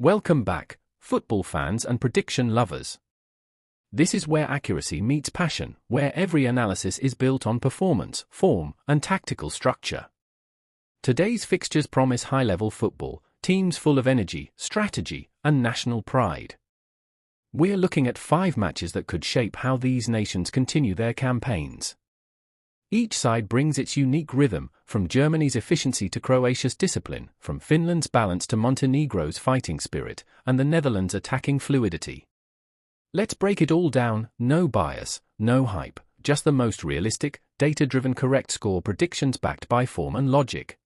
Welcome back, football fans and prediction lovers. This is where accuracy meets passion, where every analysis is built on performance, form, and tactical structure. Today's fixtures promise high-level football, teams full of energy, strategy, and national pride. We're looking at 5 matches that could shape how these nations continue their campaigns. Each side brings its unique rhythm, from Germany's efficiency to Croatia's discipline, from Finland's balance to Montenegro's fighting spirit, and the Netherlands' attacking fluidity. Let's break it all down, no bias, no hype, just the most realistic, data-driven correct score predictions backed by form and logic.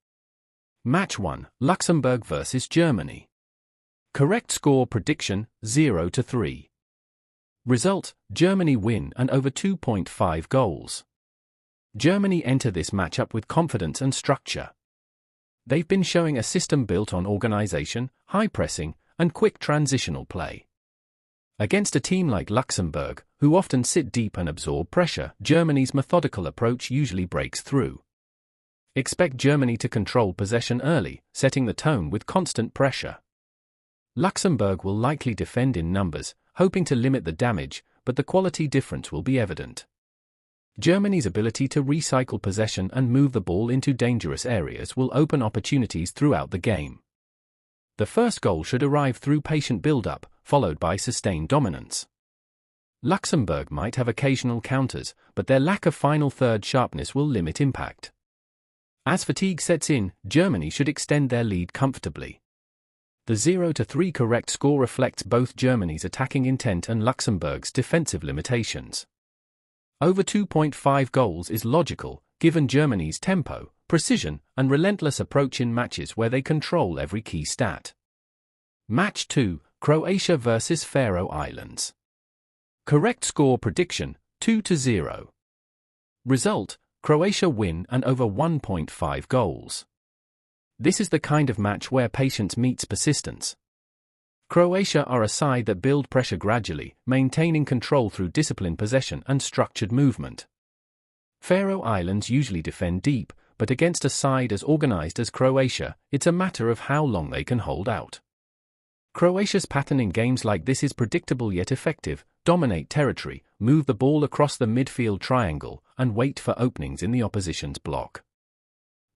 Match 1, Luxembourg vs Germany. Correct score prediction, 0-3. Result, Germany win and over 2.5 goals. Germany enter this matchup with confidence and structure. They've been showing a system built on organization, high pressing, and quick transitional play. Against a team like Luxembourg, who often sit deep and absorb pressure, Germany's methodical approach usually breaks through. Expect Germany to control possession early, setting the tone with constant pressure. Luxembourg will likely defend in numbers, hoping to limit the damage, but the quality difference will be evident. Germany's ability to recycle possession and move the ball into dangerous areas will open opportunities throughout the game. The first goal should arrive through patient build-up, followed by sustained dominance. Luxembourg might have occasional counters, but their lack of final third sharpness will limit impact. As fatigue sets in, Germany should extend their lead comfortably. The 0-3 correct score reflects both Germany's attacking intent and Luxembourg's defensive limitations. Over 2.5 goals is logical, given Germany's tempo, precision, and relentless approach in matches where they control every key stat. Match 2, Croatia vs Faroe Islands. Correct score prediction, 2-0. Result, Croatia win and over 1.5 goals. This is the kind of match where patience meets persistence. Croatia are a side that build pressure gradually, maintaining control through disciplined possession and structured movement. Faroe Islands usually defend deep, but against a side as organized as Croatia, it's a matter of how long they can hold out. Croatia's pattern in games like this is predictable yet effective: dominate territory, move the ball across the midfield triangle, and wait for openings in the opposition's block.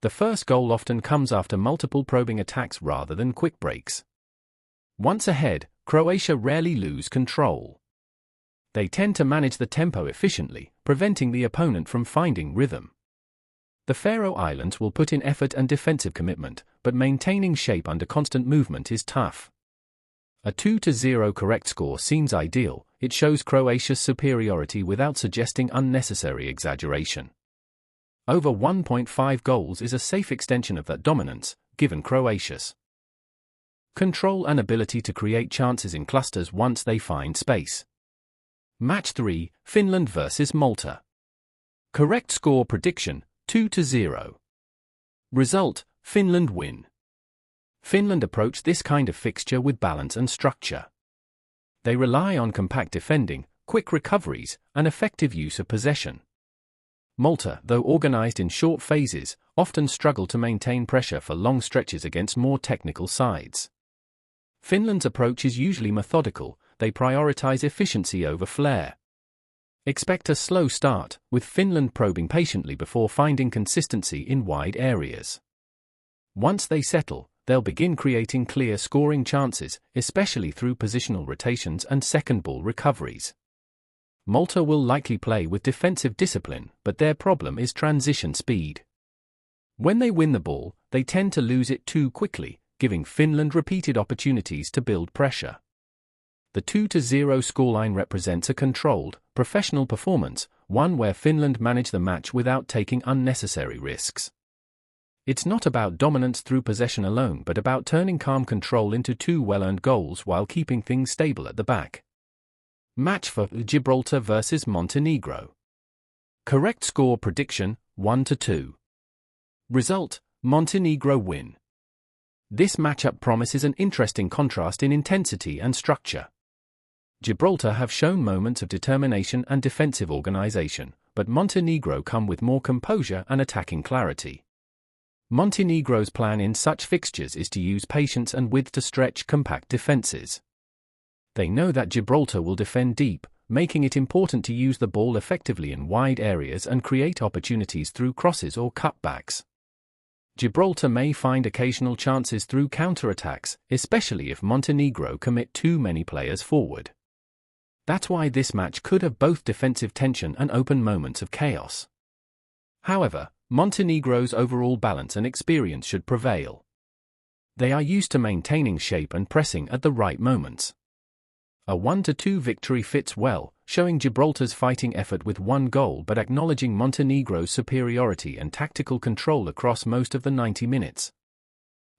The first goal often comes after multiple probing attacks rather than quick breaks. Once ahead, Croatia rarely lose control. They tend to manage the tempo efficiently, preventing the opponent from finding rhythm. The Faroe Islands will put in effort and defensive commitment, but maintaining shape under constant movement is tough. A 2-0 correct score seems ideal. It shows Croatia's superiority without suggesting unnecessary exaggeration. Over 1.5 goals is a safe extension of that dominance, given Croatia's control and ability to create chances in clusters once they find space. Match 3, Finland vs Malta. Correct score prediction, 2-0. Result, Finland win. Finland approach this kind of fixture with balance and structure. They rely on compact defending, quick recoveries, and effective use of possession. Malta, though organized in short phases, often struggle to maintain pressure for long stretches against more technical sides. Finland's approach is usually methodical. They prioritize efficiency over flair. Expect a slow start, with Finland probing patiently before finding consistency in wide areas. Once they settle, they'll begin creating clear scoring chances, especially through positional rotations and second ball recoveries. Malta will likely play with defensive discipline, but their problem is transition speed. When they win the ball, they tend to lose it too quickly, giving Finland repeated opportunities to build pressure. The 2-0 scoreline represents a controlled, professional performance, one where Finland managed the match without taking unnecessary risks. It's not about dominance through possession alone, but about turning calm control into 2 well-earned goals while keeping things stable at the back. Match for Gibraltar vs Montenegro. Correct score prediction, 1-2. Result, Montenegro win. This matchup promises an interesting contrast in intensity and structure. Gibraltar have shown moments of determination and defensive organization, but Montenegro come with more composure and attacking clarity. Montenegro's plan in such fixtures is to use patience and width to stretch compact defenses. They know that Gibraltar will defend deep, making it important to use the ball effectively in wide areas and create opportunities through crosses or cutbacks. Gibraltar may find occasional chances through counterattacks, especially if Montenegro commit too many players forward. That's why this match could have both defensive tension and open moments of chaos. However, Montenegro's overall balance and experience should prevail. They are used to maintaining shape and pressing at the right moments. A 1-2 victory fits well, showing Gibraltar's fighting effort with one goal but acknowledging Montenegro's superiority and tactical control across most of the 90 minutes.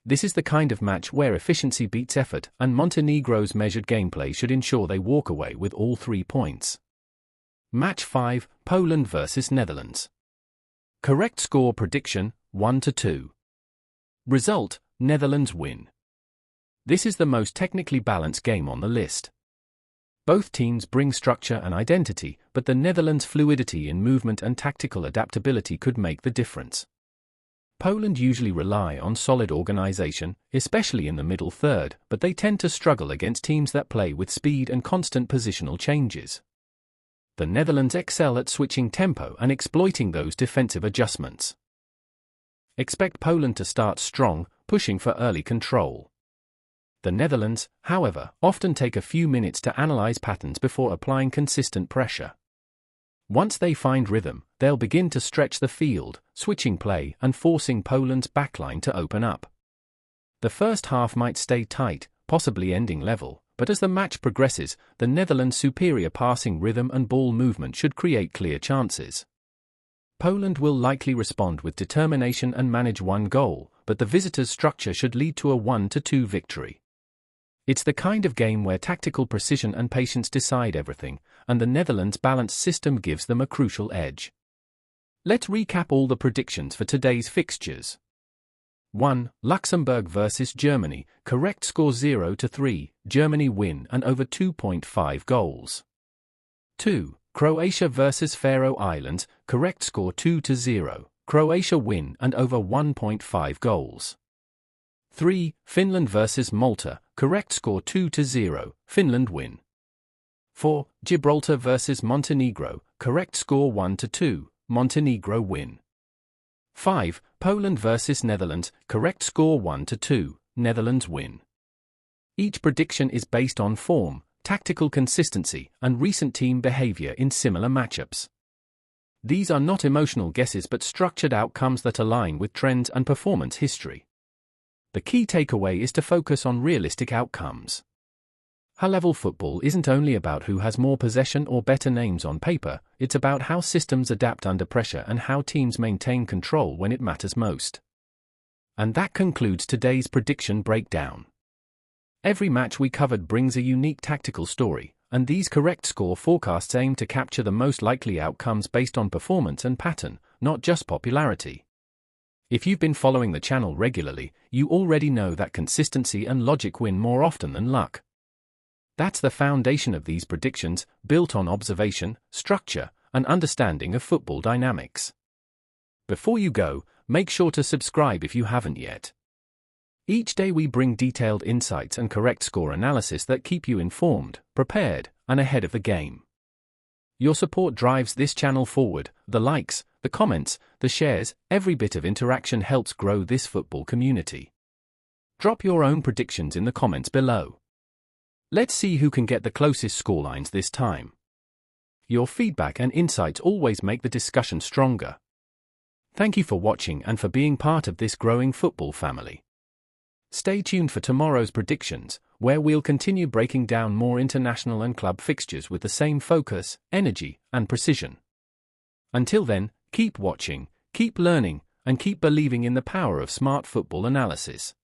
This is the kind of match where efficiency beats effort, and Montenegro's measured gameplay should ensure they walk away with all 3 points. Match 5, Poland vs Netherlands. Correct score prediction, 1-2. Result, Netherlands win. This is the most technically balanced game on the list. Both teams bring structure and identity, but the Netherlands' fluidity in movement and tactical adaptability could make the difference. Poland usually rely on solid organization, especially in the middle third, but they tend to struggle against teams that play with speed and constant positional changes. The Netherlands excel at switching tempo and exploiting those defensive adjustments. Expect Poland to start strong, pushing for early control. The Netherlands, however, often take a few minutes to analyze patterns before applying consistent pressure. Once they find rhythm, they'll begin to stretch the field, switching play and forcing Poland's backline to open up. The first half might stay tight, possibly ending level, but as the match progresses, the Netherlands' superior passing rhythm and ball movement should create clear chances. Poland will likely respond with determination and manage one goal, but the visitors' structure should lead to a 1-2 victory. It's the kind of game where tactical precision and patience decide everything, and the Netherlands' balanced system gives them a crucial edge. Let's recap all the predictions for today's fixtures. 1. Luxembourg vs Germany, correct score 0-3, Germany win and over 2.5 goals. 2. Croatia vs Faroe Islands, correct score 2-0, Croatia win and over 1.5 goals. 3. Finland vs Malta, correct score 2-0, Finland win. 4. Gibraltar vs Montenegro, correct score 1-2, Montenegro win. 5. Poland vs Netherlands, correct score 1-2, Netherlands win. Each prediction is based on form, tactical consistency, and recent team behavior in similar matchups. These are not emotional guesses but structured outcomes that align with trends and performance history. The key takeaway is to focus on realistic outcomes. High-level football isn't only about who has more possession or better names on paper, it's about how systems adapt under pressure and how teams maintain control when it matters most. And that concludes today's prediction breakdown. Every match we covered brings a unique tactical story, and these correct score forecasts aim to capture the most likely outcomes based on performance and pattern, not just popularity. If you've been following the channel regularly, you already know that consistency and logic win more often than luck. That's the foundation of these predictions, built on observation, structure, and understanding of football dynamics. Before you go, make sure to subscribe if you haven't yet. Each day we bring detailed insights and correct score analysis that keep you informed, prepared, and ahead of the game. Your support drives this channel forward. The likes, the comments, the shares, every bit of interaction helps grow this football community. Drop your own predictions in the comments below. Let's see who can get the closest scorelines this time. Your feedback and insights always make the discussion stronger. Thank you for watching and for being part of this growing football family. Stay tuned for tomorrow's predictions, where we'll continue breaking down more international and club fixtures with the same focus, energy, and precision. Until then, keep watching, keep learning, and keep believing in the power of smart football analysis.